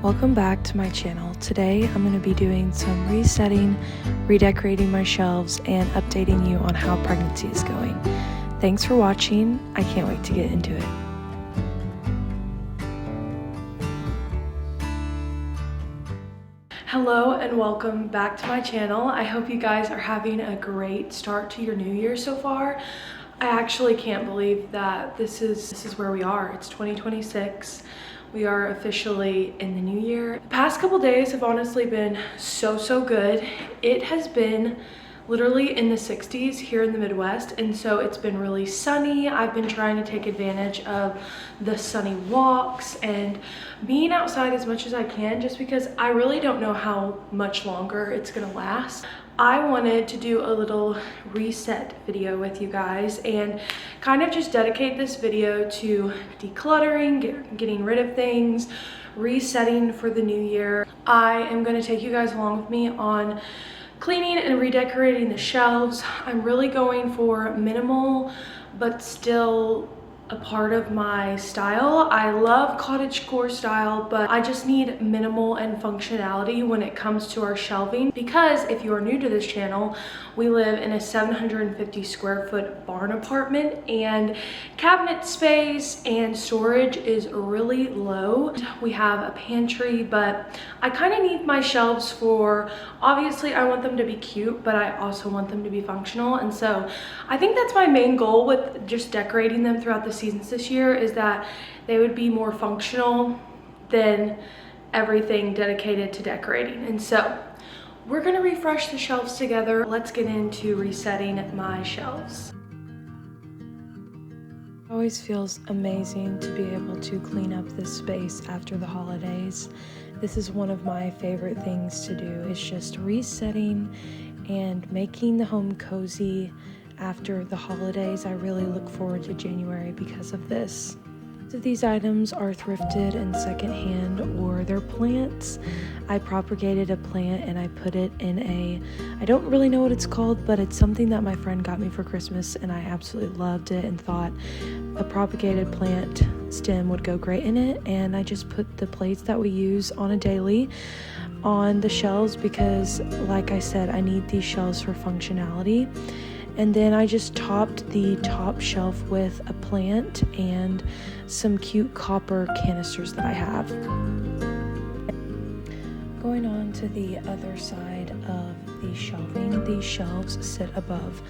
Welcome back to my channel. Today I'm going to be doing some resetting, redecorating my shelves, and updating you on how pregnancy is going. Thanks for watching. I can't wait to get into it. Hello and welcome back to my channel. I hope you guys are having a great start to your new year so far. I actually can't believe that this is where we are. It's 2026. We are officially in the new year. The past couple days have honestly been so good. It has been literally in the 60s here in the Midwest, and so it's been really sunny. I've been trying to take advantage of the sunny walks and being outside as much as I can, just because I really don't know how much longer it's gonna last. I wanted to do a little reset video with you guys and kind of just dedicate this video to decluttering, getting rid of things, resetting for the new year. I am going to take you guys along with me on cleaning and redecorating the shelves. I'm really going for minimal, but still a part of my style. I love cottagecore style, but I just need minimal and functionality when it comes to our shelving, because if you are new to this channel, we live in a 750 square foot barn apartment and cabinet space and storage is really low. We have a pantry, but I kind of need my shelves for, obviously I want them to be cute, but I also want them to be functional. And so I think that's my main goal with just decorating them throughout the seasons this year, is that they would be more functional than everything dedicated to decorating. And so we're gonna refresh the shelves together. Let's get into resetting my shelves. It always feels amazing to be able to clean up this space after the holidays. This is one of my favorite things to do, is just resetting and making the home cozy after the holidays. I really look forward to January because of this. So these items are thrifted and secondhand, or they're plants. I propagated a plant and I put it in I don't really know what it's called, but it's something that my friend got me for Christmas and I absolutely loved it and thought a propagated plant stem would go great in it. And I just put the plates that we use on a daily on the shelves because, like I said, I need these shelves for functionality. And then I just topped the top shelf with a plant and some cute copper canisters that I have. Going on to the other side of the shelving, these shelves sit above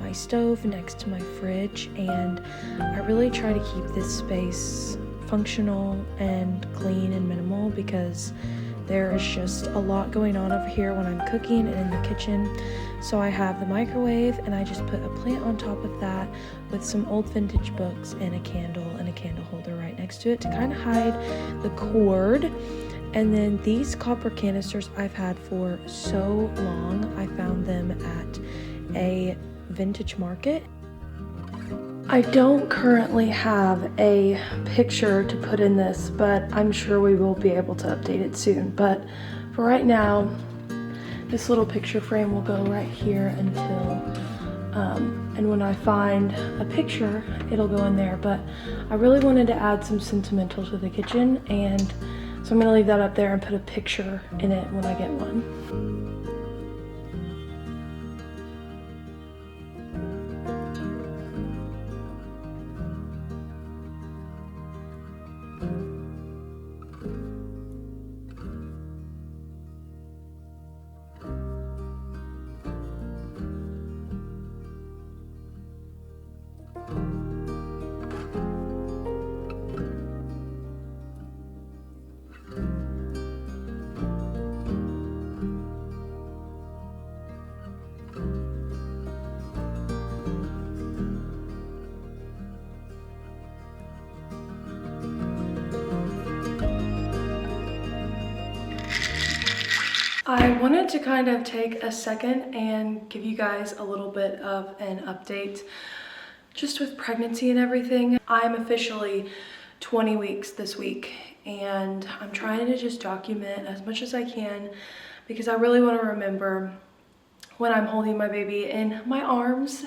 my stove next to my fridge, and I really try to keep this space functional and clean and minimal because there is just a lot going on over here when I'm cooking and in the kitchen. So I have the microwave and I just put a plant on top of that with some old vintage books and a candle holder right next to it to kind of hide the cord. And then these copper canisters I've had for so long. I found them at a vintage market. I don't currently have a picture to put in this, but I'm sure we will be able to update it soon. But for right now, this little picture frame will go right here until, and when I find a picture, it'll go in there. But I really wanted to add some sentimental to the kitchen, and so I'm gonna leave that up there and put a picture in it when I get one. I wanted to kind of take a second and give you guys a little bit of an update just with pregnancy and everything. I'm officially 20 weeks this week and I'm trying to just document as much as I can because I really want to remember when I'm holding my baby in my arms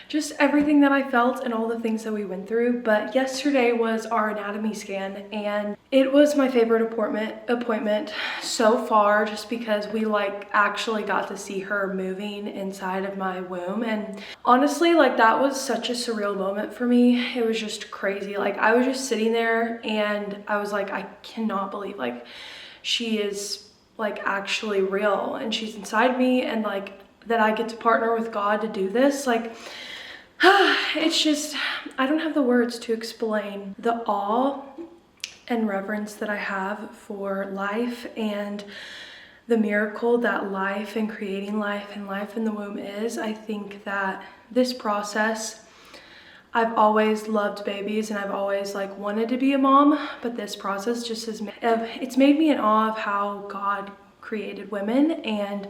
just everything that I felt and all the things that we went through. But yesterday was our anatomy scan, and it was my favorite appointment so far, just because we like actually got to see her moving inside of my womb. And honestly, like, that was such a surreal moment for me. It was just crazy. Like, I was just sitting there and I was like, I cannot believe, like, she is like actually real and she's inside me, and like that I get to partner with God to do this. Like, it's just, I don't have the words to explain the awe and reverence that I have for life and the miracle that life and creating life and life in the womb is. I think that this process, I've always loved babies and I've always like wanted to be a mom, but this process just has it's made me in awe of how God created women, and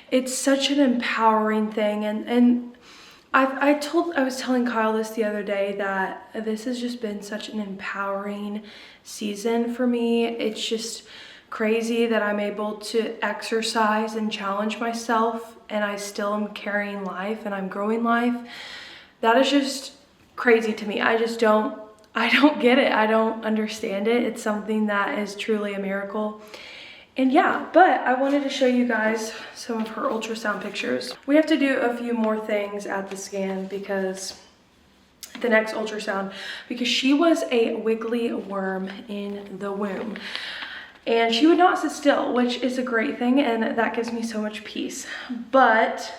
it's such an empowering thing. And I was telling Kyle this the other day, that this has just been such an empowering season for me. It's just crazy that I'm able to exercise and challenge myself, and I still am carrying life and I'm growing life. That is just crazy to me. I don't get it. I don't understand it. It's something that is truly a miracle. And yeah, but I wanted to show you guys some of her ultrasound pictures. We have to do a few more things at the scan, because the next ultrasound, because she was a wiggly worm in the womb. And she would not sit still, which is a great thing, and that gives me so much peace. But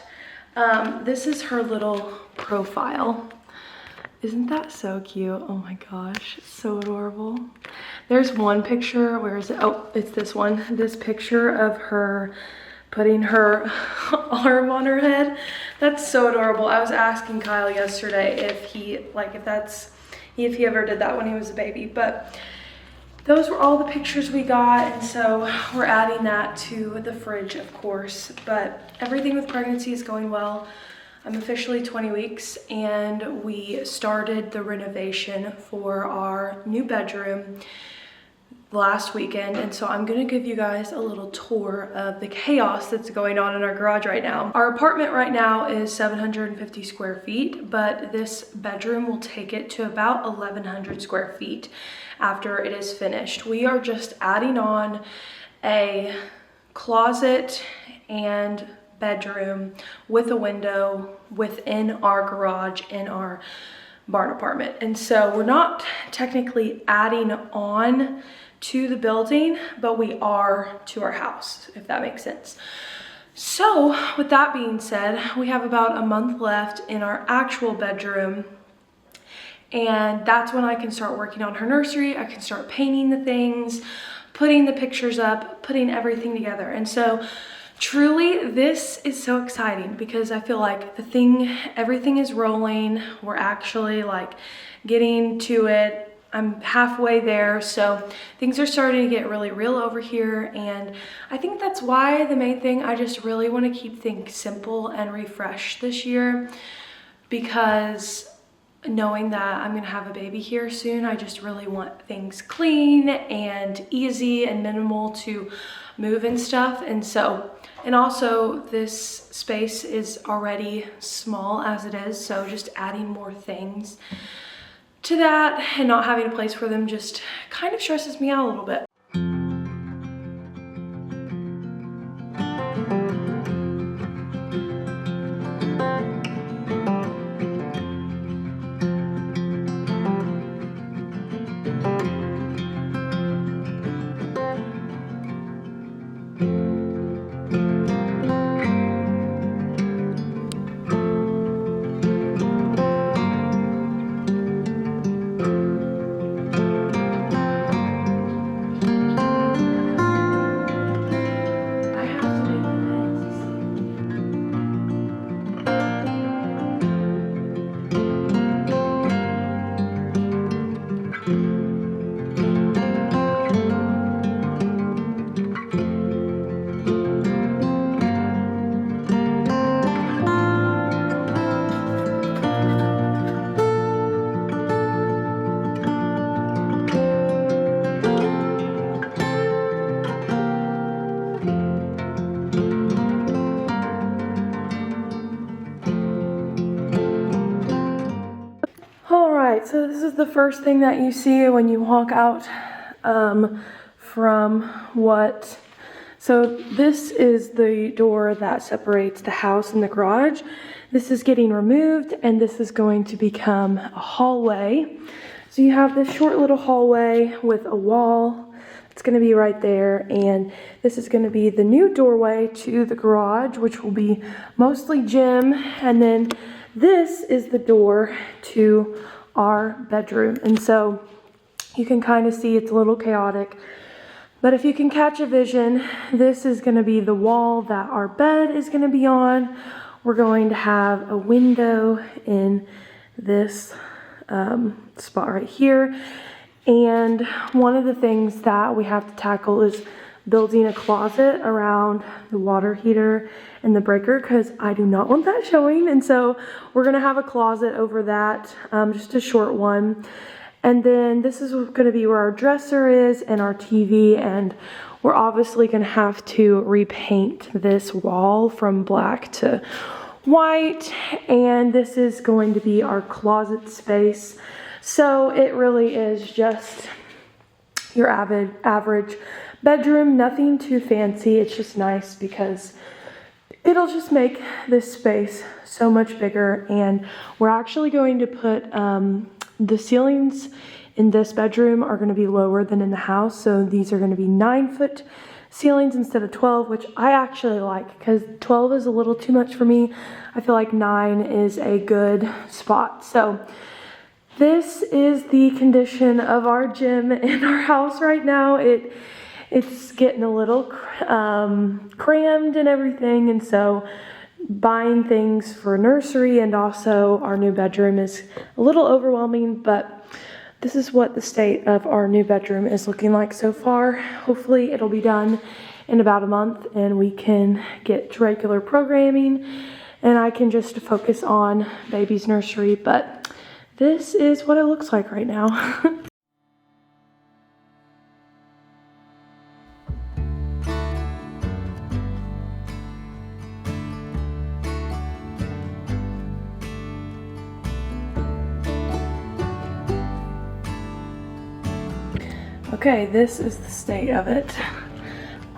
this is her little profile. Isn't that so cute? Oh my gosh, it's so adorable. There's one picture, where is it? Oh, it's this one. This picture of her putting her arm on her head. That's so adorable. I was asking Kyle yesterday if he ever did that when he was a baby, but those were all the pictures we got, and so we're adding that to the fridge, of course. But everything with pregnancy is going well. I'm officially 20 weeks, and we started the renovation for our new bedroom last weekend, and so I'm gonna give you guys a little tour of the chaos that's going on in our garage right now. Our apartment right now is 750 square feet, but this bedroom will take it to about 1,100 square feet after it is finished. We are just adding on a closet and bedroom with a window within our garage in our barn apartment. And so we're not technically adding on to the building, but we are to our house, if that makes sense. So with that being said, we have about a month left in our actual bedroom, and that's when I can start working on her nursery. I can start painting the things, putting the pictures up, putting everything together. And so truly, this is so exciting, because I feel like everything is rolling. We're actually like getting to it. I'm halfway there, so things are starting to get really real over here. And I think that's why the main thing, I just really want to keep things simple and refreshed this year, because knowing that I'm gonna have a baby here soon, I just really want things clean and easy and minimal to move and stuff. And also this space is already small as it is, so just adding more things to that and not having a place for them just kind of stresses me out a little bit. so this is the first thing that you see when you walk out so this is the door that separates the house and the garage. This is getting removed and this is going to become a hallway. So you have this short little hallway with a wall. It's going to be right there, and this is going to be the new doorway to the garage, which will be mostly gym, and then this is the door to our bedroom. And so you can kind of see it's a little chaotic, but if you can catch a vision, this is going to be the wall that our bed is going to be on. We're going to have a window in this spot right here. And one of the things that we have to tackle is building a closet around the water heater and the breaker, because I do not want that showing. And so we're gonna have a closet over that, just a short one. And then this is gonna be where our dresser is and our TV, and we're obviously gonna have to repaint this wall from black to white, and this is going to be our closet space. So it really is just your average bedroom, nothing too fancy. It's just nice because it'll just make this space so much bigger. And we're actually going to put the ceilings in this bedroom are going to be lower than in the house. So these are going to be 9-foot ceilings instead of 12, which I actually like because 12 is a little too much for me. I feel like 9 is a good spot. So this is the condition of our gym in our house right now. It's getting a little crammed and everything, and so buying things for nursery and also our new bedroom is a little overwhelming, but this is what the state of our new bedroom is looking like so far. Hopefully it'll be done in about a month and we can get to regular programming and I can just focus on baby's nursery, but this is what it looks like right now. Okay, this is the state of it.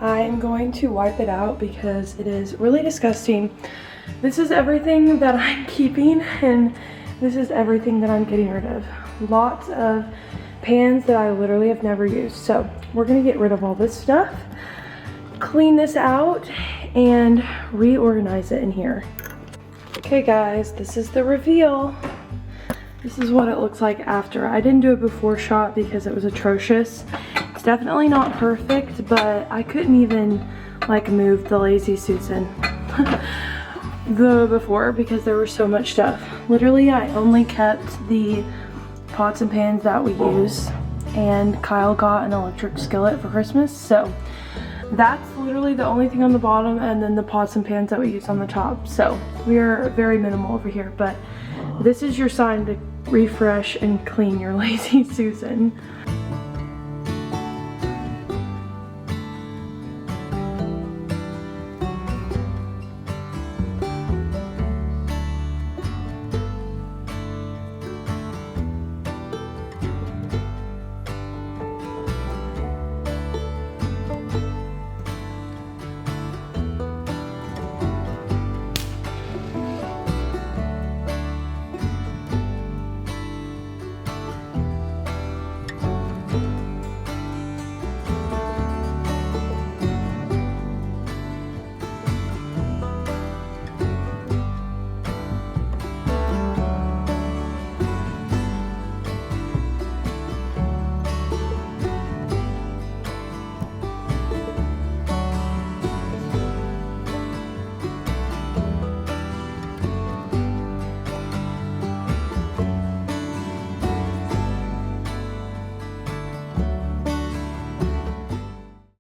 I'm going to wipe it out because it is really disgusting. This is everything that I'm keeping and this is everything that I'm getting rid of. Lots of pans that I literally have never used. So we're gonna get rid of all this stuff, clean this out, and reorganize it in here. Okay guys, this is the reveal. This is what it looks like after. I didn't do a before shot because it was atrocious. It's definitely not perfect, but I couldn't even like move the Lazy Susan the before because there was so much stuff. Literally, I only kept the pots and pans that we use, and Kyle got an electric skillet for Christmas, so that's literally the only thing on the bottom, and then the pots and pans that we use on the top. So we are very minimal over here, but this is your sign to refresh and clean your Lazy Susan.